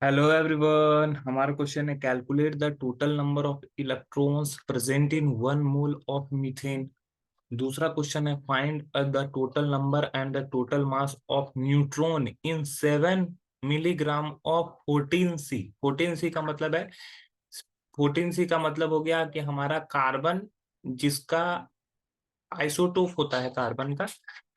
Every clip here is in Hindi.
हेलो एवरीवन, हमारा क्वेश्चन है calculate the total number of electrons present in one mole of methane. दूसरा क्वेश्चन है find the total number and the total mass of neutron in 7 milligram of 14C। 14C का मतलब है, 14C का मतलब हो गया कि हमारा कार्बन जिसका आइसोटोप होता है कार्बन का।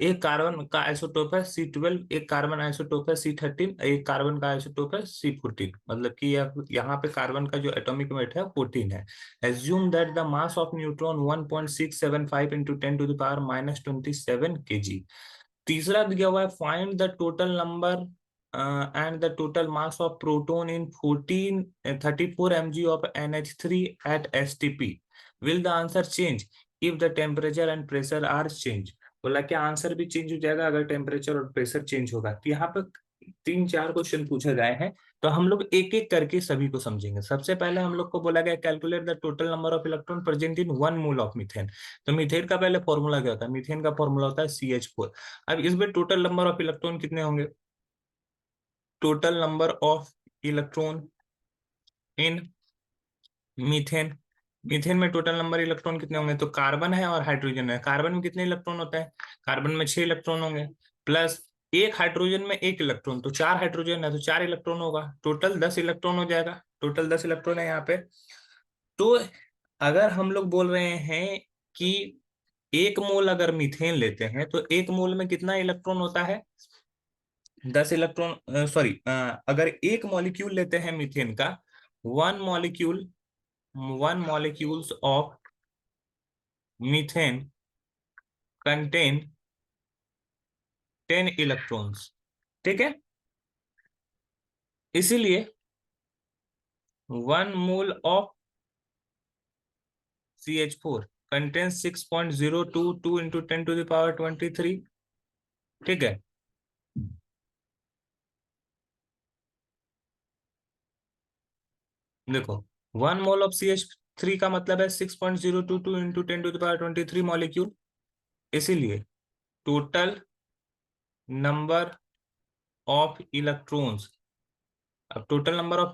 एक कार्बन का आइसोटोप है C12, एक कार्बन आइसोटोप है C13, एक कार्बन का आइसोटोप है C14। मतलब कि यहाँ पे कार्बन का जो एटॉमिक वेट है 14 है। Assume that the mass of neutron 1.675 into 10 to the power -27 kg। तीसरा दिया हुआ है find the total number and the total mass of proton in 34 mg of NH3 at STP. Will the answer change if the temperature and pressure are change? बोला कि आंसर भी चेंज हो जाएगा अगर टेम्परेचर और प्रेशर चेंज होगा। तो यहाँ पर 3-4 क्वेश्चन पूछे गए हैं, तो हम लोग एक एक करके सभी को समझेंगे। सबसे पहले हम लोग को बोला गया calculate the total number of electron present in one mole of methane. तो मीथेन का पहले फॉर्मूला क्या होता है? मीथेन का फॉर्मूला होता है CH4। अब इसमें टोटल नंबर ऑफ इलेक्ट्रॉन कितने होंगे? Total number of electron in methane. Methane में टोटल नंबर इलेक्ट्रॉन कितने होंगे? तो कार्बन है और हाइड्रोजन है। कार्बन में कितने इलेक्ट्रॉन होते हैं? कार्बन में 6 इलेक्ट्रॉन होंगे, प्लस एक हाइड्रोजन में 1 इलेक्ट्रॉन, तो 4 हाइड्रोजन है तो 4 इलेक्ट्रॉन होगा। टोटल 10 इलेक्ट्रॉन हो जाएगा। टोटल 10 इलेक्ट्रॉन है यहाँ पे। तो अगर हम लोग बोल रहे हैं कि 1 मोल अगर मीथेन लेते हैं तो 1 मोल में कितना इलेक्ट्रॉन होता है? 10 इलेक्ट्रॉन। सॉरी, अगर एक मॉलिक्यूल लेते हैं मीथेन का, one molecule, 1 molecules of methane contain 10 electrons. ठीक है, इसीलिए 1 mole of CH4 contains 6.022 into 10 to the power 23। ठीक है, देखो 1 मोल ऑफ CH3 का मतलब है 6.022 into 10 to the power 23 molecule. इसीलिए टोटल नंबर ऑफ इलेक्ट्रॉन्स, अब टोटल नंबर ऑफ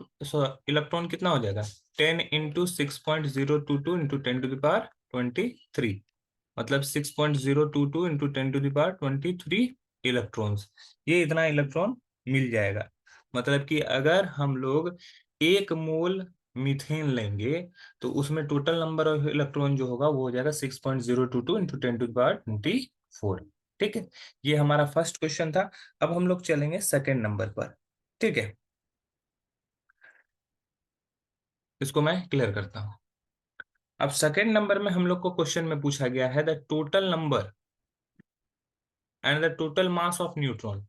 इलेक्ट्रॉन कितना हो जाएगा? 10 into 6.022 into 10 to the power 23। मतलब 6.022 into 10 to the power 23 electrons. ये इतना इलेक्ट्रॉन मिल जाएगा। मतलब कि अगर हम लोग 1 मोल मीथेन लेंगे तो उसमें टोटल नंबर ऑफ इलेक्ट्रॉन जो होगा वो हो जाएगा 6.022 इंटू 10 to the power 24। ठीक है, ये हमारा फर्स्ट क्वेश्चन था। अब हम लोग चलेंगे सेकेंड नंबर पर। ठीक है, इसको मैं क्लियर करता हूं। अब सेकेंड नंबर में हम लोग को क्वेश्चन में पूछा गया है the total number and the total mass of neutron.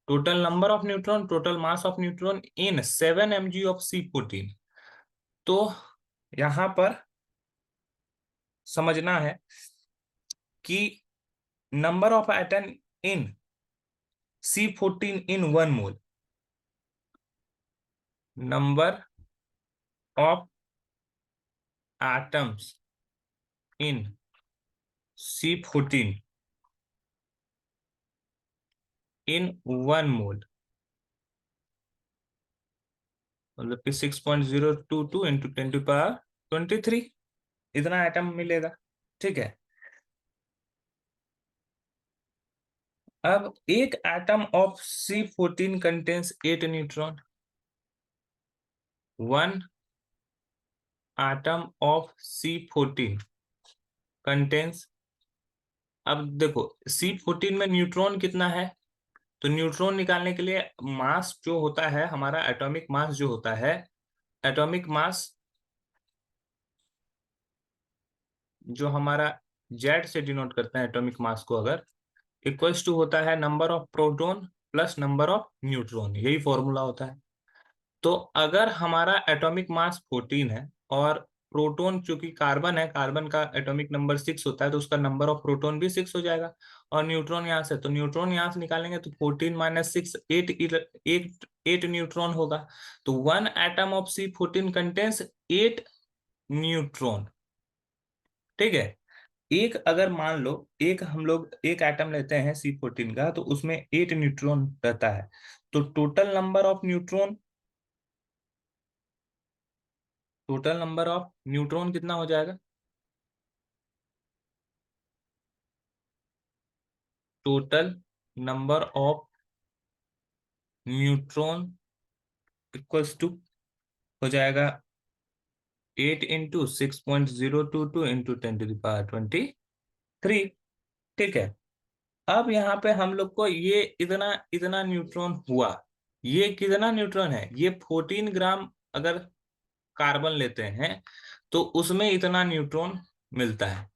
Total number of neutron, total mass of neutron in 7 mg of C14। तो यहां पर समझना है कि number of atom in C14 in 1 mole, number of atoms in C14 इन 1 मोल, मतलब कि 6.022 इंटू 10 to the power 23 इतना एटम मिलेगा। ठीक है, अब एक atom of C14 contains 8 neutron. One atom of C14 contains, अब देखो C14 में न्यूट्रॉन कितना है? तो न्यूट्रॉन निकालने के लिए मास जो होता है हमारा, एटॉमिक मास जो होता है, एटॉमिक मास जो हमारा जेड से डिनोट करते हैं एटॉमिक मास को, अगर इक्वल्स टू होता है number of proton plus number of neutron, यही फॉर्मूला होता है। तो अगर हमारा एटॉमिक मास 14 है और प्रोटॉन चूंकि कार्बन है, कार्बन का एटॉमिक नंबर 6 होता है, तो उसका नंबर ऑफ प्रोटॉन भी 6 हो जाएगा। और न्यूट्रॉन यहाँ से, तो न्यूट्रॉन यहाँ से निकालेंगे तो 14 - 6 8 न्यूट्रॉन होगा। तो one atom of C14 contains 8 neutron. ठीक है, एक अगर मान लो एक हम लोग एक एटम लेते हैं C14 का, तो उसमें 8 न्यूट्रॉन रहता है। तो total number of neutron total number of neutron कितना हो जाएगा? Total number of neutron equals to हो जाएगा 8 इंटू 6.022 इंटू 10⁻23। ठीक है। अब यहाँ पे हम लोग को ये इतना इतना न्यूट्रॉन हुआ। ये कितना न्यूट्रॉन है? ये 14 ग्राम अगर कार्बन लेते हैं तो उसमें इतना न्यूट्रॉन मिलता है।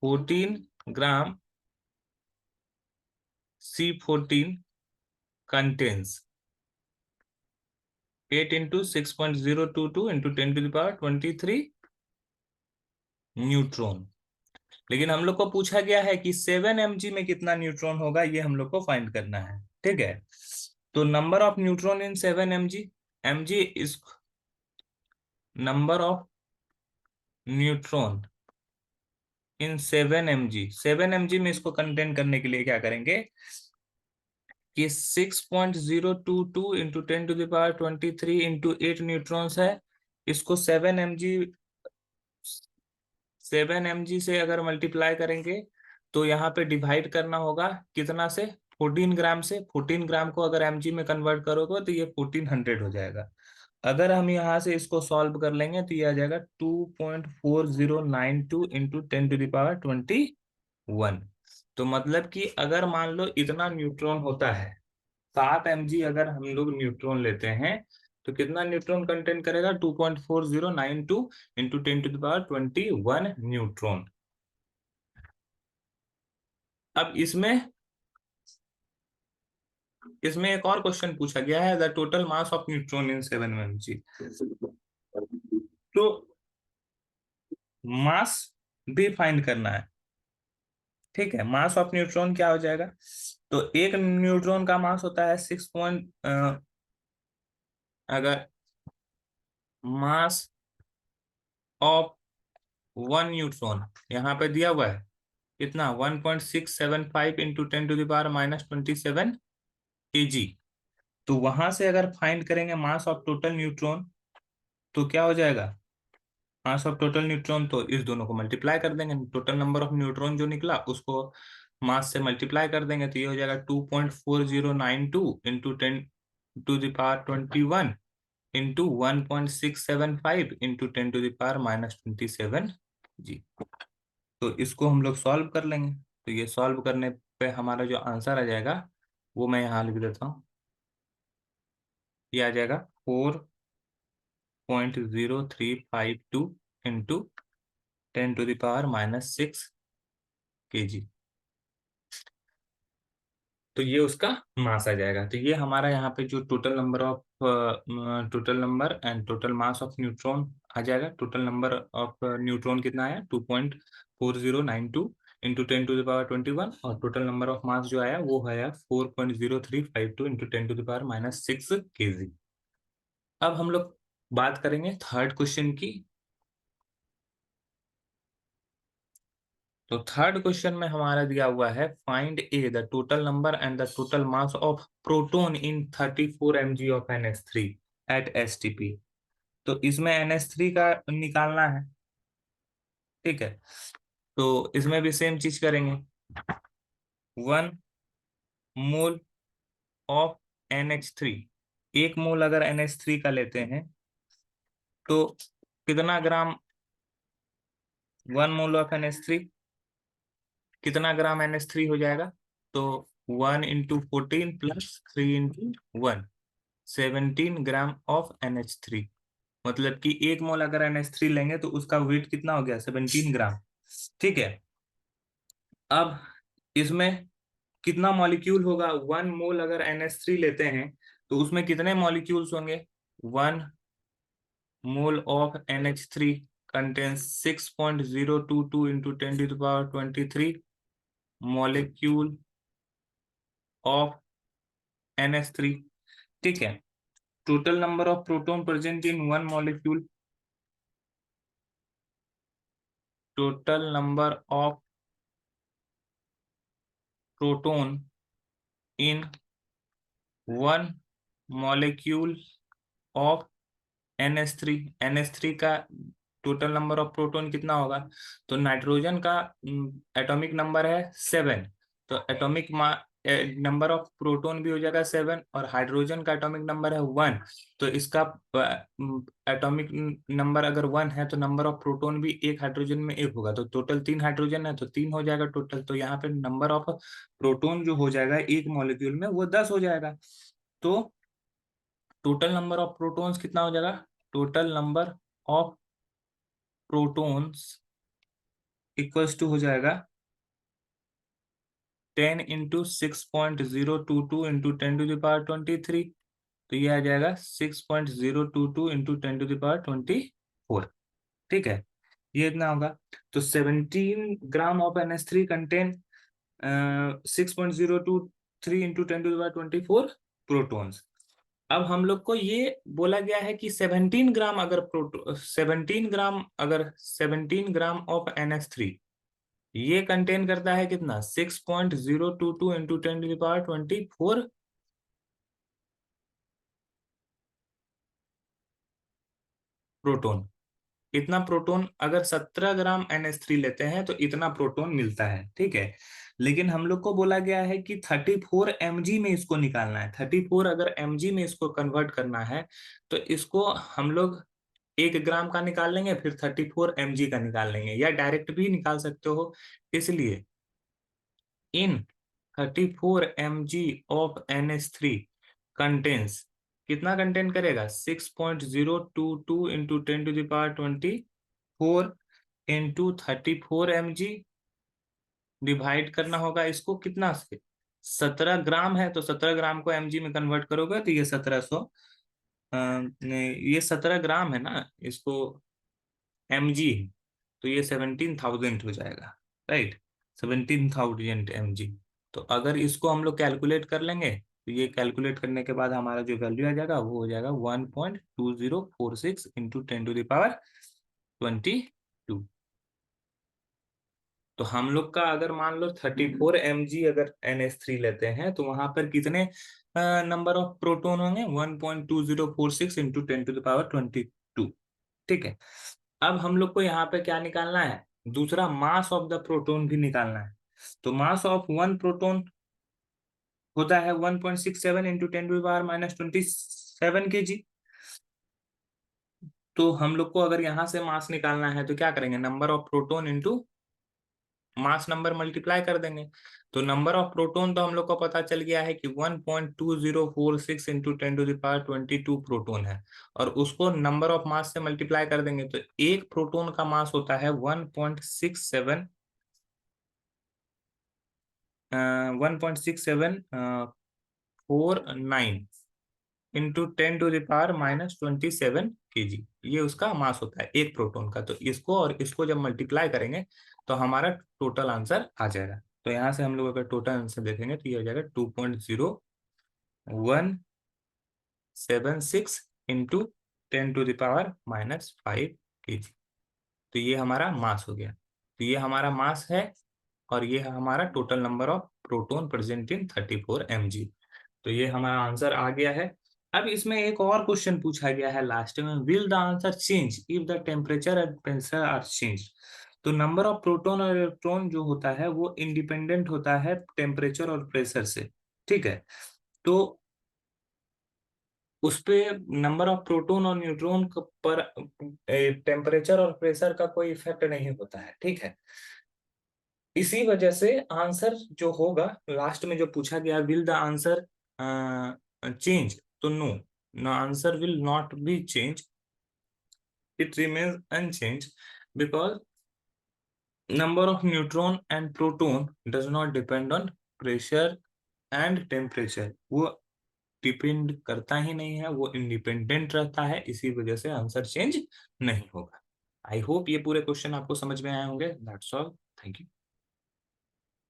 14 ग्राम C14 contains 8 into 6.022 into 10⁻23 neutron. लेकिन हम लोग को पूछा गया है कि 7 mg में कितना न्यूट्रॉन होगा, ये हम लोग को फाइंड करना है। ठीक है। तो number of neutron in 7 mg, mg is number of neutron in 7 mg। 7 mg में इसको कंटेन करने के लिए क्या करेंगे कि 6.022 इंटू 10⁻23 इंटू 8 न्यूट्रॉन्स है। इसको 7 mg से अगर मल्टीप्लाई करेंगे तो यहाँ पे डिवाइड करना होगा कितना से? 14 ग्राम से। 14 ग्राम को अगर mg में कन्वर्ट करोगे तो ये 1400 हो जाएगा। अगर हम यहाँ से इसको सॉल्व कर लेंगे तो ये आ जाएगा 2.4092 इंटू 10⁻21। तो मतलब कि अगर मान लो इतना न्यूट्रॉन होता है, 7 mg अगर हम लोग न्यूट्रॉन लेते हैं तो कितना न्यूट्रॉन कंटेन करेगा? 2.4092 इंटू 10⁻21 न्यूट्रॉन। अब इसमें इसमें एक और क्वेश्चन पूछा गया है, the total mass of neutron in 7 mg। तो मास भी फाइंड करना है। ठीक है। मास ऑफ न्यूट्रॉन क्या हो जाएगा? तो एक न्यूट्रॉन का मास होता है 6 अगर मास ऑफ 1 न्यूट्रॉन यहाँ पे दिया हुआ है कितना? 1.675 इंटू 10⁻27 kg। तो वहां से अगर फाइंड करेंगे मास ऑफ टोटल न्यूट्रॉन तो क्या हो जाएगा? मास ऑफ टोटल न्यूट्रॉन तो इस दोनों को मल्टीप्लाई कर देंगे, टोटल नंबर ऑफ न्यूट्रॉन जो निकला उसको मास से मल्टीप्लाई कर देंगे तो ये हो जाएगा 2.4092 इंटू 10⁻21 इंटू 1.675 इंटू 10⁻27 जी। तो इसको हम लोग सॉल्व कर लेंगे। तो ये सॉल्व करने पे हमारा जो आंसर आ जाएगा वो मैं यहाँ लिख देता हूँ। ये आ जाएगा 4.0352 इंटू 10⁻⁻6 kg। तो ये उसका मास आ जाएगा। तो ये हमारा यहाँ पे जो total number and total mass of neutron आ जाएगा। टोटल नंबर ऑफ न्यूट्रॉन कितना है? 2.4092 इंटू 10⁻21 और टोटल नंबर ऑफ मास जो आया वो है 4.0352 इंटू 10⁻⁻6 kg। अब हम लोग बात करेंगे थर्ड क्वेश्चन की। तो थर्ड क्वेश्चन में हमारा दिया हुआ है find a the total number and the total mass of proton in 34 mg of NH3 at STP। तो इसमें NH3 का निकालना है। ठीक है। तो इसमें भी सेम चीज करेंगे। 1 मोल ऑफ NH3, 1 मोल अगर NH3 का लेते हैं तो कितना ग्राम? 1 मोल ऑफ NH3 कितना ग्राम NH3 हो जाएगा? तो 1 into 14 plus 3 into 1, 17 gram of NH3। मतलब कि 1 मोल अगर NH3 लेंगे तो उसका वेट कितना हो गया? 17 ग्राम। ठीक है। अब इसमें कितना मॉलिक्यूल होगा? 1 मोल अगर NH3 लेते हैं तो उसमें कितने मॉलिक्यूल्स होंगे? 1 mole of NH3 contains 6.022 into 10⁻23 molecule of NH3। ठीक है। Total number of proton present in 1 molecule, total number of proton in 1 molecule of NH3 का टोटल नंबर ऑफ प्रोटॉन कितना होगा? तो नाइट्रोजन का एटॉमिक नंबर है 7, तो एटॉमिक नंबर ऑफ प्रोटॉन भी हो जाएगा 7, और हाइड्रोजन का एटॉमिक नंबर है 1, तो इसका एटॉमिक नंबर अगर 1 है तो नंबर ऑफ प्रोटॉन भी एक हाइड्रोजन में एक होगा, तो टोटल 3 हाइड्रोजन है तो 3 हो जाएगा टोटल, तो यहाँ पे नंबर ऑफ प्रोटॉन जो हो जाएगा एक मॉलिक्यूल में वो 10 हो जाएगा। तो टोटल नंबर ऑफ प्रोटॉन्स कितना हो जाएगा? Total number of protons equals to हो जाएगा 10 इंटू 6.022 इंटू 10⁻23, तो ये आ जाएगा 6.022 इंटू 10⁻24। ठीक है, ये इतना होगा। तो 17 gram of NH3 contain 6.023 into 10⁻24 protons. अब हम लोग को ये बोला गया है कि 17 ग्राम अगर 17 ग्राम ऑफ NH3 ये कंटेन करता है कितना? 6.022 इंटू 10⁻24 प्रोटॉन। इतना प्रोटॉन अगर 17 ग्राम NH3 लेते हैं तो इतना प्रोटॉन मिलता है, ठीक है। लेकिन हम लोग को बोला गया है कि 34 mg में इसको निकालना है। 34 अगर mg में इसको कन्वर्ट करना है तो इसको हम लोग 1 ग्राम का निकाल लेंगे, फिर 34 mg का निकाल लेंगे, या डायरेक्ट भी निकाल सकते हो। इसलिए इन 34 mg ऑफ NH3 कंटेन्स, कितना कंटेन करेगा? 6.022 इंटू 10⁻24 इंटू 34 mg, डिवाइड करना होगा इसको कितना से? 17 ग्राम है तो 17 ग्राम को mg में कन्वर्ट करोगे तो ये 1700, ये 17 ग्राम है ना, इसको mg है तो ये 17,000 हो जाएगा, राइट। 17,000 mg। तो अगर इसको हम लोग कैलकुलेट कर लेंगे तो ये कैलकुलेट करने के बाद हमारा जो वैल्यू आ जाएगा वो हो जाएगा 1.2046 इंटू 10⁻22। तो हम लोग का अगर मान लो 34 mg अगर NH3 लेते हैं तो वहां पर कितने नंबर ऑफ प्रोटॉन होंगे? 1.2046 इंटू 10⁻22। ठीक है, अब हम लोग को यहाँ पे क्या निकालना है? दूसरा मास ऑफ द प्रोटॉन भी निकालना है। तो मास ऑफ वन प्रोटॉन होता है 1.67 इंटू 10⁻⁻27 kg। तो हम लोग को अगर यहाँ से मास निकालना है तो क्या करेंगे? Number of proton into mass number multiply कर देंगे। तो नंबर ऑफ प्रोटॉन तो हम लोग को पता चल गया है कि 1.2046 इंटू 10⁻22 प्रोटॉन है, और उसको नंबर ऑफ मास से मल्टीप्लाई कर देंगे तो एक प्रोटॉन का मास होता है 1.6749 इंटू 10⁻⁻27 kg, ये उसका मास होता है एक प्रोटॉन का। तो इसको और इसको जब मल्टीप्लाई करेंगे तो हमारा टोटल आंसर आ जाएगा। तो यहाँ से हम लोग अगर टोटल आंसर देखेंगे तो ये हो जाएगा 2.0176 इंटू 10⁻⁻5 kg। तो ये हमारा मास हो गया। तो ये हमारा मास है और ये है हमारा total number of proton present in 34 mg। तो ये हमारा आंसर आ गया है। अब इसमें एक और क्वेश्चन पूछा गया है लास्ट में, will the answer change if the temperature and pressure are change. तो नंबर ऑफ प्रोटॉन और इलेक्ट्रॉन जो होता है वो इंडिपेंडेंट होता है टेम्परेचर और प्रेशर से, ठीक है। तो उस पे नंबर ऑफ प्रोटॉन और न्यूट्रॉन पर टेम्परेचर और प्रेशर का कोई इफेक्ट नहीं होता है, ठीक है। इसी वजह से आंसर जो होगा लास्ट में जो पूछा गया, विल द आंसर चेंज, तो no, no answer will not be change, it remains unchange, because number of neutron and proton does not depend on pressure and temperature. वो डिपेंड करता ही नहीं है, वो इंडिपेंडेंट रहता है, इसी वजह से आंसर चेंज नहीं होगा। आई होप ये पूरे क्वेश्चन आपको समझ में आए होंगे। That's all, thank you.